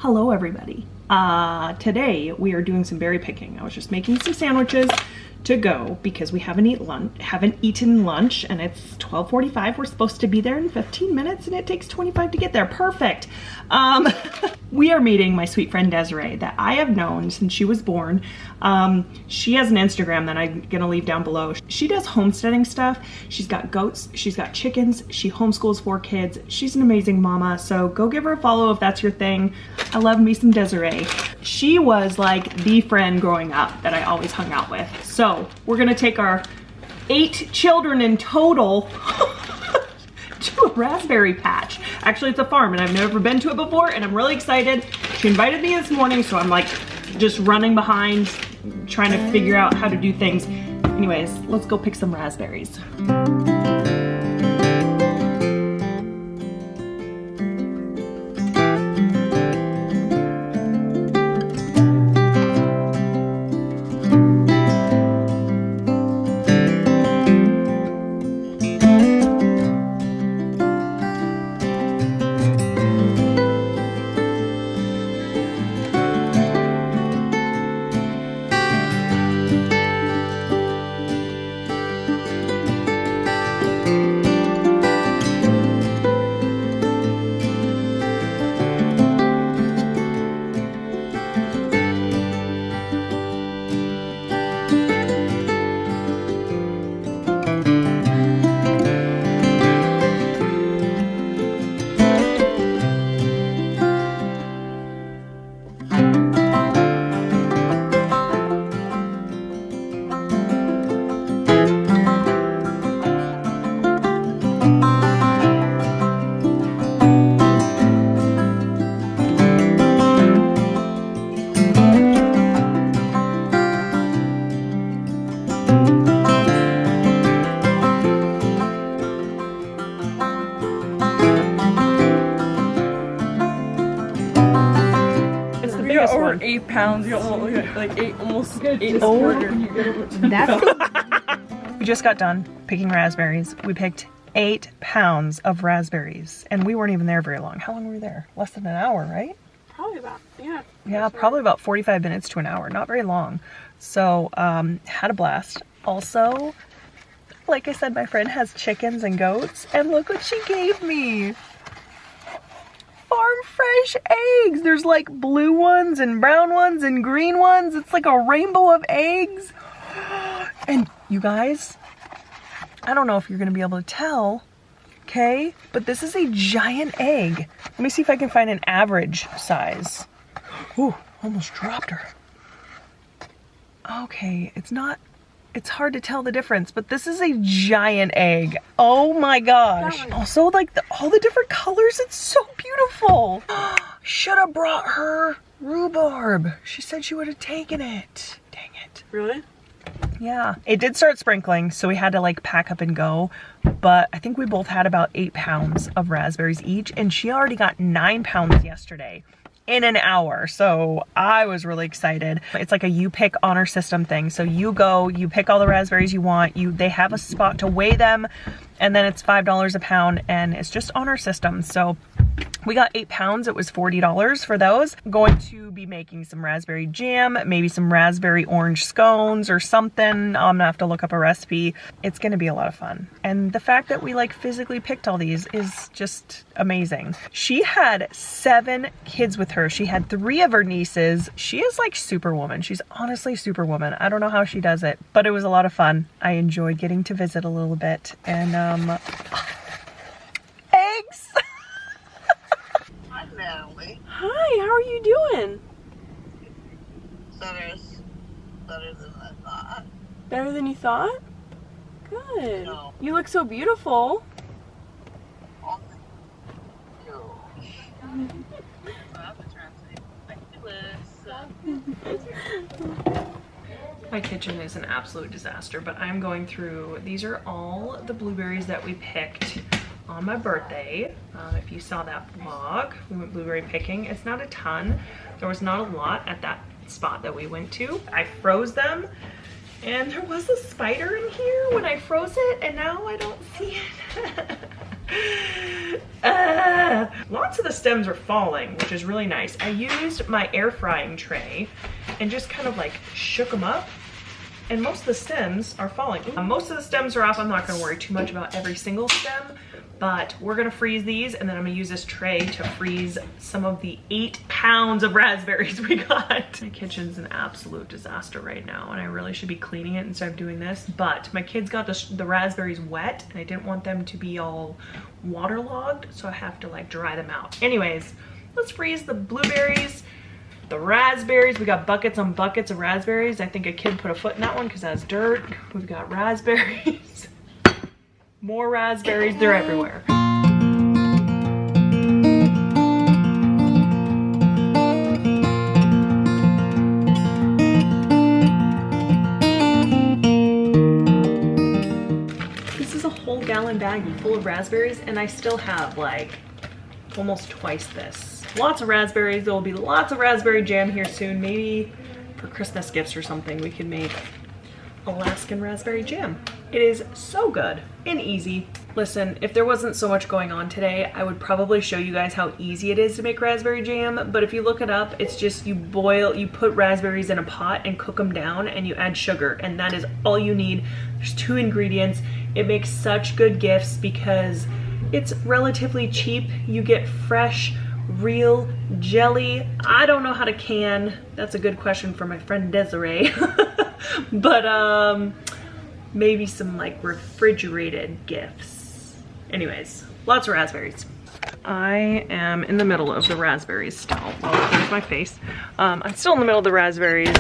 Hello everybody. Today we are doing some berry picking. I was just making some sandwiches to go because we haven't eaten lunch and it's 12:45. We're supposed to be there in 15 minutes and it takes 25 to get there. Perfect. We are meeting my sweet friend Desiree that I have known since she was born. She has an Instagram that I'm gonna leave down below. She does homesteading stuff. She's got goats, she's got chickens, she homeschools 4 kids. She's an amazing mama, so go give her a follow if that's your thing. I love me some Desiree. She was like the friend growing up that I always hung out with. So we're gonna take our 8 children in total to a raspberry patch. Actually, it's a farm and I've never been to it before and I'm really excited. She invited me this morning, so I'm like just running behind, trying to figure out how to do things. Anyways, let's go pick some raspberries. Over 8 pounds. You got like almost 8. Oh, we just got done picking raspberries. We picked 8 pounds of raspberries, and we weren't even there very long. How long were we there? Less than an hour, right? Probably about, yeah. Yeah, probably about 45 minutes to an hour. Not very long. So, had a blast. Also, like I said, my friend has chickens and goats, and look what she gave me. Farm fresh eggs. There's like blue ones and brown ones and green ones. It's like a rainbow of eggs. And you guys, I don't know if you're gonna be able to tell, okay? But this is a giant egg. Let me see if I can find an average size. Ooh, almost dropped her. Okay, it's hard to tell the difference, but this is a giant egg. Oh my gosh. Also, like all the different colors, it's so beautiful. Should have brought her rhubarb. She said she would have taken it. Dang it. Really? Yeah. It did start sprinkling, so we had to like pack up and go, but I think we both had about 8 pounds of raspberries each, and she already got 9 pounds yesterday. In an hour, so I was really excited. It's like a you pick honor system thing. So you go, you pick all the raspberries you want, they have a spot to weigh them, and then it's $5 a pound, and it's just honor system. So we got 8 pounds. It was $40 for those. I'm going to be making some raspberry jam, maybe some raspberry orange scones or something. I'm gonna have to look up a recipe. It's gonna be a lot of fun. And the fact that we like physically picked all these is just amazing. She had 7 kids with her. She had 3 of her nieces. She is like superwoman. She's honestly superwoman. I don't know how she does it, but it was a lot of fun. I enjoyed getting to visit a little bit, and eggs. Hi, Natalie. Hi, how are you doing? Better than I thought. Better than you thought? Good. No. You look so beautiful. Oh, thank you. My kitchen is an absolute disaster, but I'm going through, these are all the blueberries that we picked on my birthday. If you saw that vlog, we went blueberry picking. It's not a ton. There was not a lot at that spot that we went to. I froze them, and there was a spider in here when I froze it, and now I don't see it. Lots of the stems are falling, which is really nice. I used my air frying tray and just kind of like shook them up, and most of the stems are falling. Most of the stems are off. I'm not gonna worry too much about every single stem, but we're gonna freeze these, and then I'm gonna use this tray to freeze some of the 8 pounds of raspberries we got. My kitchen's an absolute disaster right now, and I really should be cleaning it instead of doing this, but my kids got the raspberries wet, and I didn't want them to be all waterlogged, so I have to like dry them out. Anyways, let's freeze the blueberries, the raspberries. We got buckets on buckets of raspberries. I think a kid put a foot in that one because that's dirt. We've got raspberries. More raspberries, they're everywhere. This is a whole gallon baggie full of raspberries, and I still have like almost twice this. Lots of raspberries. There will be lots of raspberry jam here soon. Maybe for Christmas gifts or something we can make Alaskan raspberry jam. It is so good and easy. Listen, if there wasn't so much going on today, I would probably show you guys how easy it is to make raspberry jam, but if you look it up, it's just you put raspberries in a pot and cook them down, and you add sugar, and that is all you need. There's 2 ingredients. It makes such good gifts because it's relatively cheap. You get fresh, real jelly. I don't know how to can. That's a good question for my friend Desiree. But maybe some like refrigerated gifts. Anyways, lots of raspberries. I am in the middle of the raspberries still. Oh, there's my face. I'm still in the middle of the raspberries,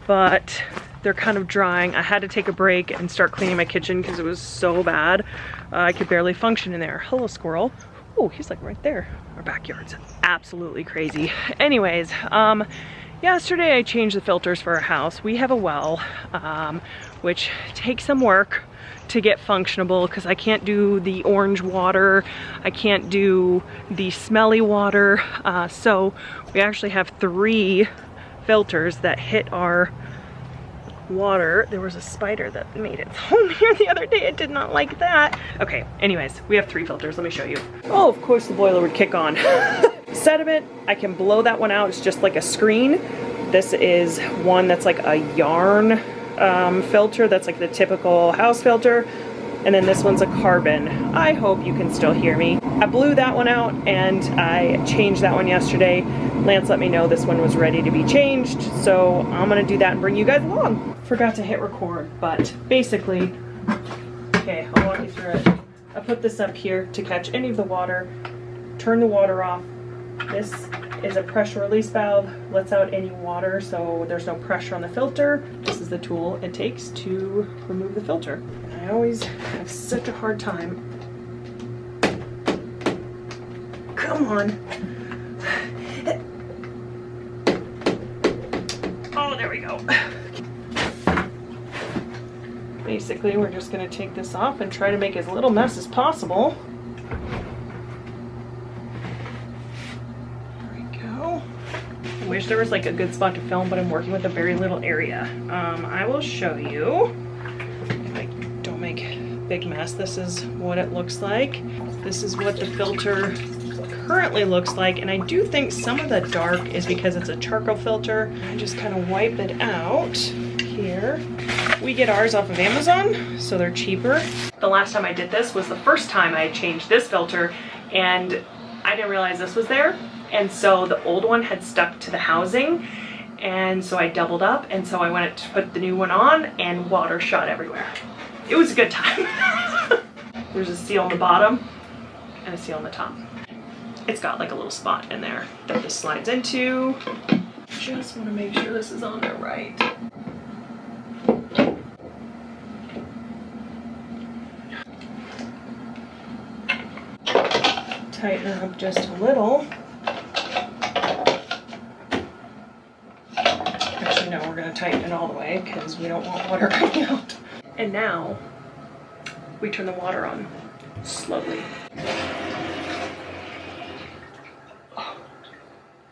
but they're kind of drying. I had to take a break and start cleaning my kitchen because it was so bad. I could barely function in there. Hello, squirrel. Oh, he's like right there. Our backyard's absolutely crazy. Anyways, yesterday I changed the filters for our house. We have a well, which takes some work to get functionable because I can't do the orange water. I can't do the smelly water. So we actually have 3 filters that hit our water. There was a spider that made its home here the other day. I did not like that. Okay, anyways, we have 3 filters. Let me show you. Oh, of course the boiler would kick on. Sediment, I can blow that one out. It's just like a screen. This is one that's like a yarn filter. That's like the typical house filter. And then this one's a carbon. I hope you can still hear me. I blew that one out and I changed that one yesterday. Lance let me know this one was ready to be changed, so I'm gonna do that and bring you guys along. Forgot to hit record, but basically, okay, I'll walk you through it. I put this up here to catch any of the water, turn the water off. This is a pressure release valve, lets out any water so there's no pressure on the filter. This is the tool it takes to remove the filter. I always have such a hard time. Come on. Oh, there we go. Basically, we're just gonna take this off and try to make as little mess as possible. I wish there was like a good spot to film, but I'm working with a very little area. I will show you if I don't make a big mess. This is what it looks like. This is what the filter currently looks like, and I do think some of the dark is because it's a charcoal filter. I just kind of wipe it out here. We get ours off of Amazon, so they're cheaper. The last time I did this was the first time I changed this filter, and I didn't realize this was there. And so the old one had stuck to the housing, and so I doubled up, and so I went to put the new one on, and water shot everywhere. It was a good time. There's a seal on the bottom and a seal on the top. It's got like a little spot in there that this slides into. Just want to make sure this is on there right. Tighten it up just a little. Actually, no, we're going to tighten it all the way because we don't want water coming out. And now we turn the water on slowly. Oh,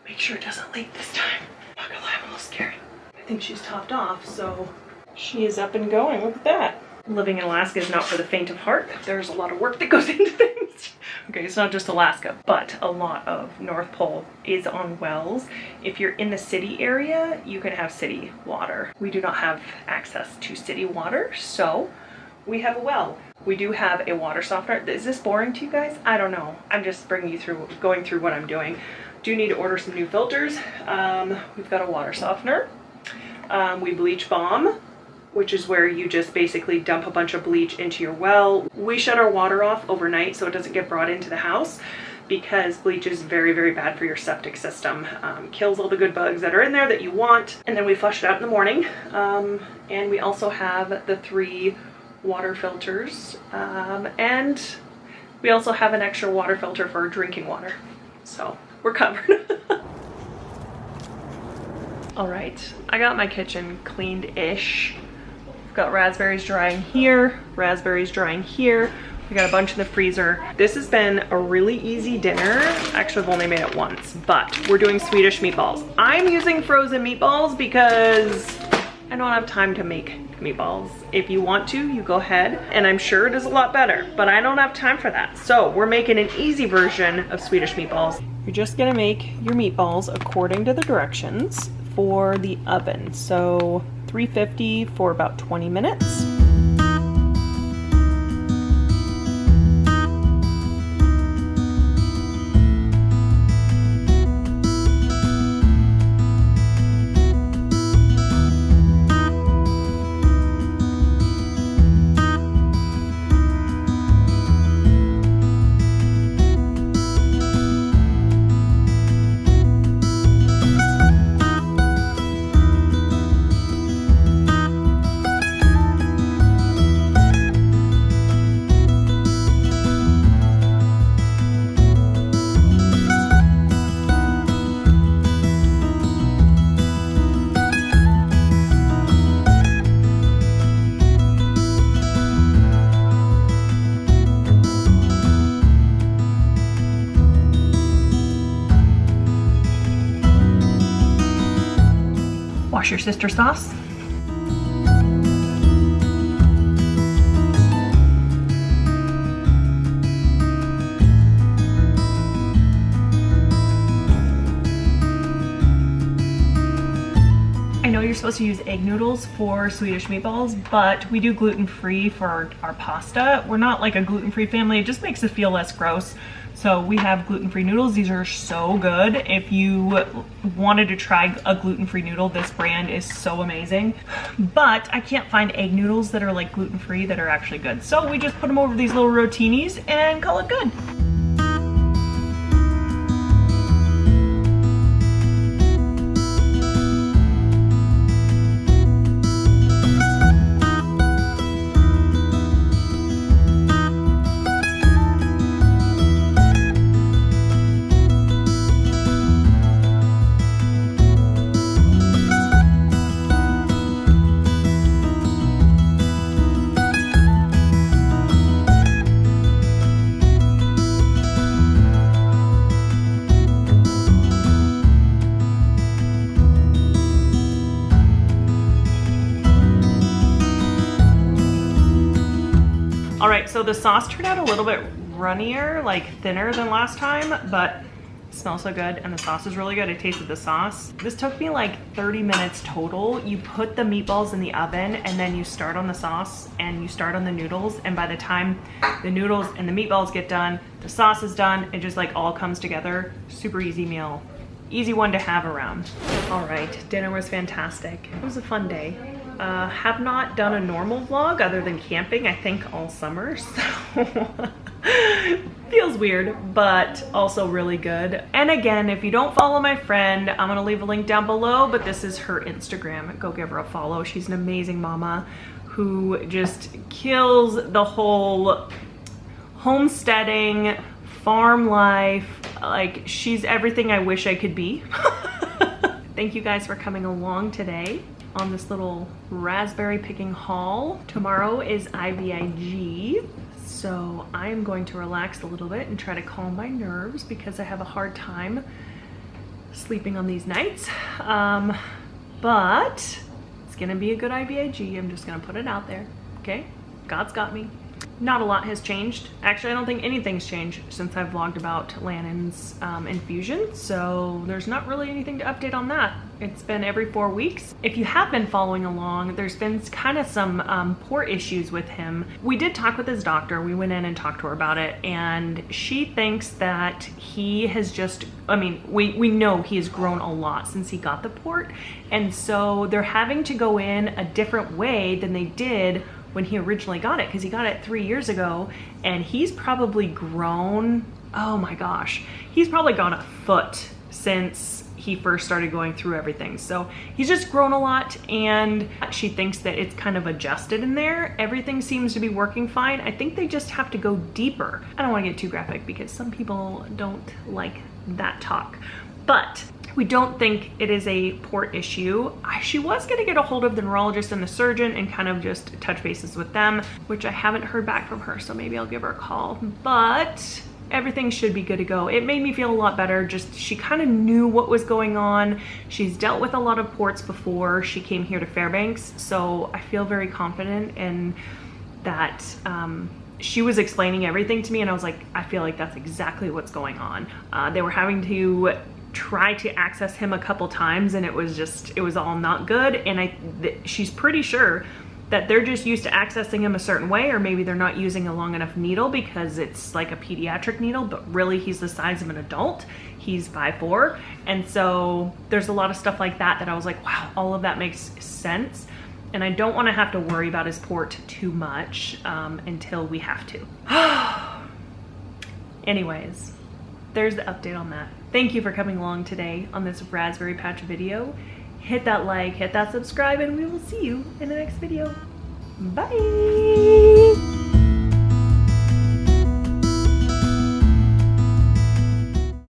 make sure it doesn't leak this time. Not gonna lie, I'm a little scared. I think she's topped off, so she is up and going. Look at that. Living in Alaska is not for the faint of heart. There's a lot of work that goes into things. Okay, it's not just Alaska, but a lot of North Pole is on wells. If you're in the city area, you can have city water. We do not have access to city water, so we have a well. We do have a water softener. Is this boring to you guys? I don't know. I'm just going through what I'm doing. Do need to order some new filters. We've got a water softener. We bleach bomb, which is where you just basically dump a bunch of bleach into your well. We shut our water off overnight so it doesn't get brought into the house, because bleach is very, very bad for your septic system. Kills all the good bugs that are in there that you want. And then we flush it out in the morning. And we also have the 3 water filters. And we also have an extra water filter for drinking water. So we're covered. All right, I got my kitchen cleaned-ish. Got raspberries drying here, raspberries drying here. We got a bunch in the freezer. This has been a really easy dinner. Actually, I've only made it once, but we're doing Swedish meatballs. I'm using frozen meatballs because I don't have time to make meatballs. If you want to, you go ahead, and I'm sure it is a lot better, but I don't have time for that. So we're making an easy version of Swedish meatballs. You're just gonna make your meatballs according to the directions for the oven. So 350 for about 20 minutes. Wash your sister sauce. I know you're supposed to use egg noodles for Swedish meatballs, but we do gluten-free for our pasta. We're not like a gluten-free family. It just makes it feel less gross. So we have gluten-free noodles. These are so good. If you wanted to try a gluten-free noodle, this brand is so amazing. But I can't find egg noodles that are like gluten-free that are actually good. So we just put them over these little rotinis and call it good. All right, so the sauce turned out a little bit runnier, like thinner than last time, but it smells so good and the sauce is really good. I tasted the sauce. This took me like 30 minutes total. You put the meatballs in the oven and then you start on the sauce and you start on the noodles, and by the time the noodles and the meatballs get done, the sauce is done. It just like all comes together. Super easy meal. Easy one to have around. All right, dinner was fantastic. It was a fun day. Have not done a normal vlog other than camping, I think, all summer, so feels weird, but also really good. And again, if you don't follow my friend, I'm gonna leave a link down below, but this is her Instagram. Go give her a follow. She's an amazing mama who just kills the whole homesteading, farm life. Like, she's everything I wish I could be. Thank you guys for coming along today on this little raspberry picking haul. Tomorrow is IVIG, so I'm going to relax a little bit and try to calm my nerves because I have a hard time sleeping on these nights. But it's gonna be a good IVIG. I'm just gonna put it out there, okay? God's got me. Not a lot has changed. Actually, I don't think anything's changed since I've vlogged about Lannon's infusion, so there's not really anything to update on that. It's been every 4 weeks. If you have been following along, there's been kind of some port issues with him. We did talk with his doctor. We went in and talked to her about it, and she thinks that he has just, I mean, we know he has grown a lot since he got the port, and so they're having to go in a different way than they did when he originally got it, because he got it 3 years ago, and he's probably grown, oh my gosh, he's probably gone a foot since he first started going through everything. So he's just grown a lot, and she thinks that it's kind of adjusted in there. Everything seems to be working fine. I think they just have to go deeper. I don't want to get too graphic because some people don't like that talk, but we don't think it is a port issue. She was gonna get a hold of the neurologist and the surgeon and kind of just touch bases with them, which I haven't heard back from her, so maybe I'll give her a call. But everything should be good to go. It made me feel a lot better. Just, she kind of knew what was going on. She's dealt with a lot of ports before she came here to Fairbanks, so I feel very confident in that. She was explaining everything to me, and I was like, I feel like that's exactly what's going on. They were having to try to access him a couple times, and it was all not good, and she's pretty sure that they're just used to accessing him a certain way, or maybe they're not using a long enough needle because it's like a pediatric needle, but really he's the size of an adult. He's 5'4", and so there's a lot of stuff like that I was like, wow, all of that makes sense, and I don't want to have to worry about his port too much until we have to. Anyways, there's the update on that. Thank you for coming along today on this raspberry patch video. Hit that like, hit that subscribe, and we will see you in the next video. Bye!